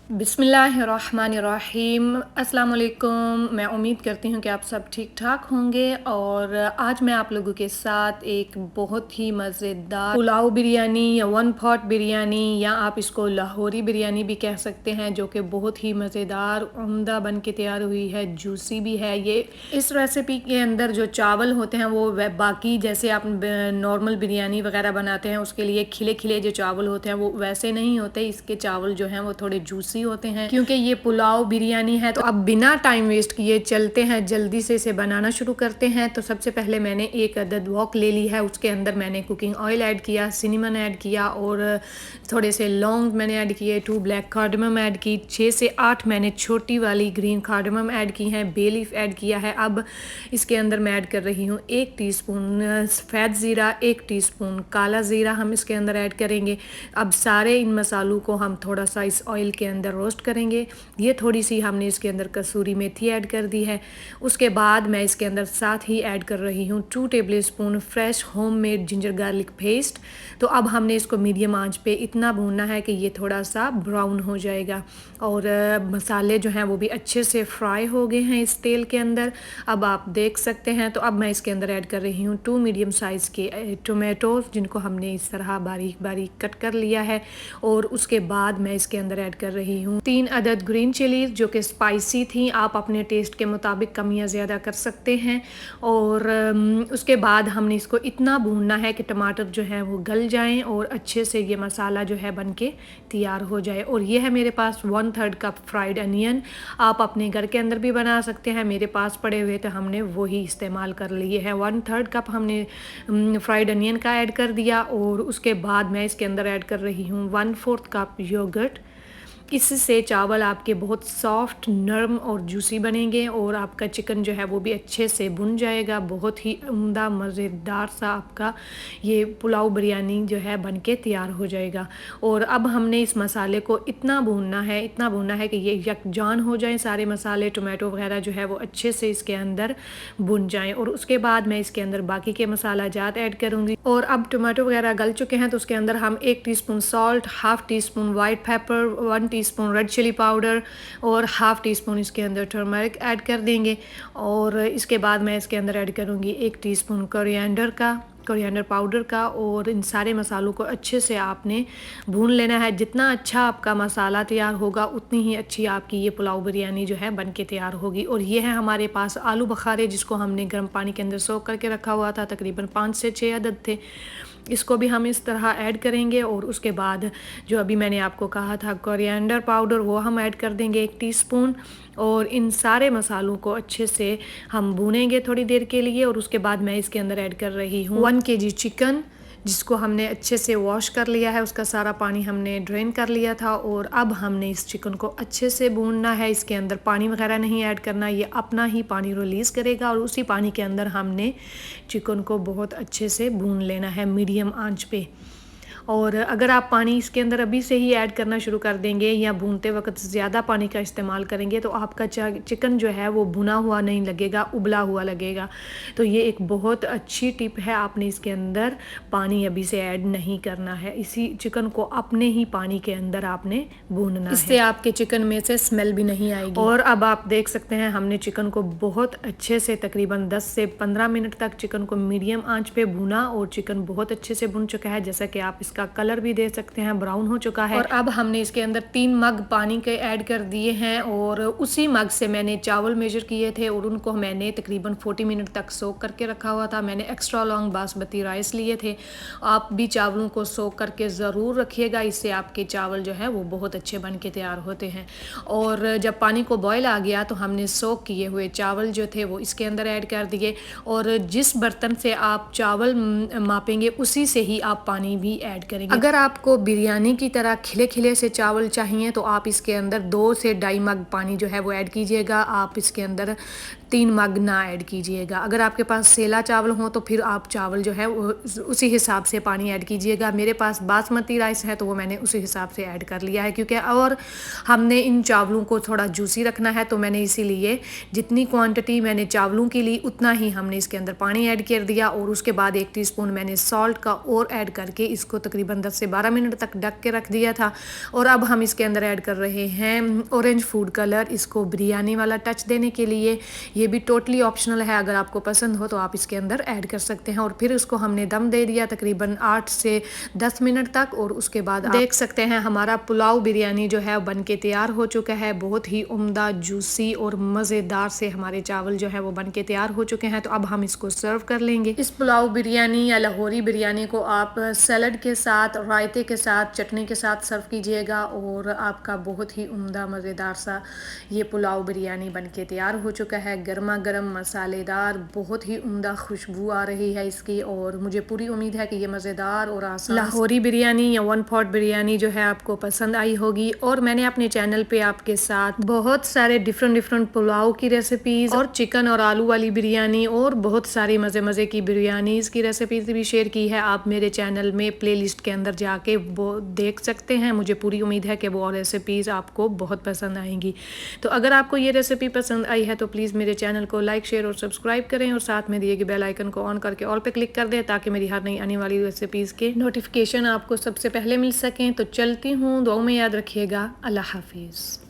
बिस्मिल्लाहिर्रहमानिर्रहीम। अस्सलाम वालेकुम। मैं उम्मीद करती हूँ कि आप सब ठीक ठाक होंगे और आज मैं आप लोगों के साथ एक बहुत ही मज़ेदार पुलाव बिरयानी या वन पॉट बिरयानी या आप इसको लाहौरी बिरयानी भी कह सकते हैं, जो कि बहुत ही मज़ेदार उम्दा बन के तैयार हुई है, जूसी भी है। ये इस रेसिपी के अंदर जो चावल होते हैं वो बाकी जैसे आप नॉर्मल बिरयानी वगैरह बनाते हैं उसके लिए खिले खिले जो चावल होते हैं वो वैसे नहीं होते। इसके चावल जो हैं वो थोड़े जूसी होते हैं क्योंकि ये पुलाव बिरयानी है। तो अब बिना टाइम वेस्ट किए चलते हैं, जल्दी से इसे बनाना शुरू करते हैं। तो सबसे पहले मैंने एक अदद वॉक ले ली है, उसके अंदर मैंने कुकिंग ऑयल ऐड किया, सिनेमन ऐड किया और थोड़े से लौंग मैंने ऐड किए, 2 ब्लैक कार्डमम ऐड की, 6 से 8 मैंने छोटी वाली ग्रीन कार्डमम ऐड की हैं, बे लीफ ऐड किया है। अब इसके अंदर मैं ऐड कर रही हूँ 1 टीस्पून सफ़ेद ज़ीरा, 1 टीस्पून काला ज़ीरा हम इसके अंदर ऐड करेंगे। अब सारे इन मसालों को हम थोड़ा सा इस ऑयल के अंदर रोस्ट करेंगे। ये थोड़ी सी हमने इसके अंदर कसूरी मेथी ऐड कर दी है। उसके बाद मैं इसके अंदर साथ ही ऐड कर रही हूँ 2 tablespoon fresh homemade ginger garlic paste. तो अब हमने इसको मीडियम आंच पे इतना भूनना है कि ये थोड़ा सा ब्राउन हो जाएगा और मसाले जो हैं वो भी अच्छे से फ्राई हो गए हैं इस तेल के अंदर, अब आप देख सकते हैं। तो अब मैं इसके अंदर ऐड कर रही हूँ 2 मीडियम साइज़ के टोमेटो, जिनको हमने इस तरह बारीक बारीक कट कर लिया है। और उसके बाद मैं इसके अंदर ऐड कर रही हूँ 3 अदद ग्रीन चिलीज जो कि स्पाइसी थी। आप अपने टेस्ट के मुताबिक कम या ज़्यादा कर सकते हैं। और उसके बाद हमने इसको इतना भूनना है कि टमाटर जो है वो गल जाएं और अच्छे से ये मसाला जो है बन के तैयार हो जाए। और ये है मेरे पास 1/3 कप फ्राइड अनियन। आप अपने घर के अंदर भी बना सकते हैं, मेरे पास पड़े हुए तो हमने वही इस्तेमाल कर लिए हैं। 1/3 कप हमने फ्राइड अनियन का ऐड कर दिया। और उसके बाद मैं इसके अंदर ऐड कर रही हूँ 1/4 कप योगर्ट। इससे चावल आपके बहुत सॉफ्ट, नरम और जूसी बनेंगे और आपका चिकन जो है वो भी अच्छे से भुन जाएगा। बहुत ही उम्दा मज़ेदार सा आपका ये पुलाव बिरयानी जो है बन के तैयार हो जाएगा। और अब हमने इस मसाले को इतना भूनना है कि ये यकजान हो जाए, सारे मसाले टोमेटो वगैरह जो है वो अच्छे से इसके अंदर भुन जाएं। और उसके बाद मैं इसके अंदर बाकी के मसाला जात ऐड करूँगी। और अब टोमेटो वगैरह गल चुके हैं तो उसके अंदर हम 1 teaspoon salt, half teaspoon white pepper, 1 teaspoon red chilli powder और हाफ़ टीस्पून इसके अंदर टर्मरिक ऐड कर देंगे। और इसके बाद मैं इसके अंदर ऐड करूँगी 1 टीस्पून कोरिएंडर पाउडर का। और इन सारे मसालों को अच्छे से आपने भून लेना है। जितना अच्छा आपका मसाला तैयार होगा उतनी ही अच्छी आपकी ये पुलाव बिरयानी जो है बन के तैयार होगी। और ये है हमारे पास आलू बखारे, जिसको हमने गर्म पानी के अंदर सोख करके रखा हुआ था, तकरीबन 5 से 6 अदद थे। इसको भी हम इस तरह ऐड करेंगे। और उसके बाद जो अभी मैंने आपको कहा था कोरिएंडर पाउडर, वो हम ऐड कर देंगे 1 टीस्पून। और इन सारे मसालों को अच्छे से हम भूनेंगे थोड़ी देर के लिए। और उसके बाद मैं इसके अंदर ऐड कर रही हूँ 1 kg चिकन, जिसको हमने अच्छे से वॉश कर लिया है, उसका सारा पानी हमने ड्रेन कर लिया था। और अब हमने इस चिकन को अच्छे से भूनना है, इसके अंदर पानी वगैरह नहीं ऐड करना, ये अपना ही पानी रिलीज़ करेगा। और उसी पानी के अंदर हमने चिकन को बहुत अच्छे से भून लेना है मीडियम आंच पे। और अगर आप पानी इसके अंदर अभी से ही ऐड करना शुरू कर देंगे या भूनते वक्त ज़्यादा पानी का इस्तेमाल करेंगे तो आपका चिकन जो है वो भुना हुआ नहीं लगेगा, उबला हुआ लगेगा। तो ये एक बहुत अच्छी टिप है, आपने इसके अंदर पानी अभी से ऐड नहीं करना है, इसी चिकन को अपने ही पानी के अंदर आपने भूनना है, इससे आपके चिकन में से स्मेल भी नहीं आएगी। और अब आप देख सकते हैं हमने चिकन को बहुत अच्छे से तकरीबन 10 से 15 मिनट तक चिकन को मीडियम आंच पे भुना और चिकन बहुत अच्छे से भुन चुका है। जैसा कि आप इसका कलर भी दे सकते हैं, ब्राउन हो चुका है। और अब हमने इसके अंदर 3 मग पानी के ऐड कर दिए हैं। और उसी मग से मैंने चावल मेजर किए थे और उनको मैंने तकरीबन 40 मिनट तक सोक करके रखा हुआ था। मैंने एक्स्ट्रा लॉन्ग बासमती राइस लिए थे। आप भी चावलों को सोक करके ज़रूर रखिएगा, इससे आपके चावल जो है वो बहुत अच्छे बन के तैयार होते हैं। और जब पानी को बॉयल आ गया तो हमने सोक किए हुए चावल जो थे वो इसके अंदर ऐड कर दिए। और जिस बर्तन से आप चावल मापेंगे उसी से ही आप पानी भी ऐड करेंगे। अगर आपको बिरयानी की तरह खिले खिले से चावल चाहिए तो आप इसके अंदर 2 से 2.5 मग पानी जो है वो ऐड कीजिएगा। आप इसके अंदर 3 मग ना ऐड कीजिएगा। अगर आपके पास सेला चावल हो तो फिर आप चावल जो है वो उसी हिसाब से पानी ऐड कीजिएगा। मेरे पास बासमती राइस है तो वो मैंने उसी हिसाब से ऐड कर लिया है, क्योंकि और हमने इन चावलों को थोड़ा जूसी रखना है, तो मैंने इसीलिए जितनी क्वांटिटी मैंने चावलों की ली उतना ही हमने इसके अंदर पानी ऐड कर दिया। और उसके बाद 1 टीस्पून मैंने सॉल्ट का और ऐड करके इसको तकरीबन 10 से 12 मिनट तक ढक के रख दिया था। और अब हम इसके अंदर ऐड कर रहे हैं ऑरेंज फूड कलर, इसको बिरयानी वाला टच देने के लिए। ये भी टोटली ऑप्शनल है, अगर आपको पसंद हो तो आप इसके अंदर ऐड कर सकते हैं। और फिर उसको हमने दम दे दिया तकरीबन 8 से 10 मिनट तक। और उसके बाद आप देख सकते हैं हमारा पुलाव बिरयानी जो है बन के तैयार हो चुका है। बहुत ही उम्दा, जूसी और मज़ेदार से हमारे चावल जो है वो बन के तैयार हो चुके हैं। तो अब हम इसको सर्व कर लेंगे। इस पुलाव बिरयानी या लाहौरी बिरयानी को आप सैलड के साथ, रायते के साथ, चटनी के साथ सर्व कीजिएगा और आपका बहुत ही उम्दा मज़ेदार सा ये पुलाव बिरयानी बन के तैयार हो चुका है। गर्मा गर्म, मसालेदार, बहुत ही उम्दा खुशबू आ रही है इसकी। और मुझे पूरी उम्मीद है कि ये मज़ेदार और आसान लाहौरी बिरयानी या वन पॉट बिरयानी जो है आपको पसंद आई होगी। और मैंने अपने चैनल पे आपके साथ बहुत सारे डिफरेंट पुलाव की रेसिपीज़ और चिकन और आलू वाली बिरयानी और बहुत सारी मज़े की बिरयानीज़ की रेसिपीज़ भी शेयर की है। आप मेरे चैनल में प्लेलिस्ट के अंदर जाके वो देख सकते हैं। मुझे पूरी उम्मीद है कि वो रेसिपीज़ आपको बहुत पसंद आएंगी। तो अगर आपको ये रेसिपी पसंद आई है तो प्लीज़ मेरे चैनल को लाइक, शेयर और सब्सक्राइब करें और साथ में दिए गए बेल आइकन को ऑन करके ऑल पे क्लिक कर दें ताकि मेरी हर नई आने वाली रेसिपीज़ के नोटिफिकेशन आपको सबसे पहले मिल सकें। तो चलती हूँ, दुआओं में याद रखिएगा। अल्लाह हाफिज़।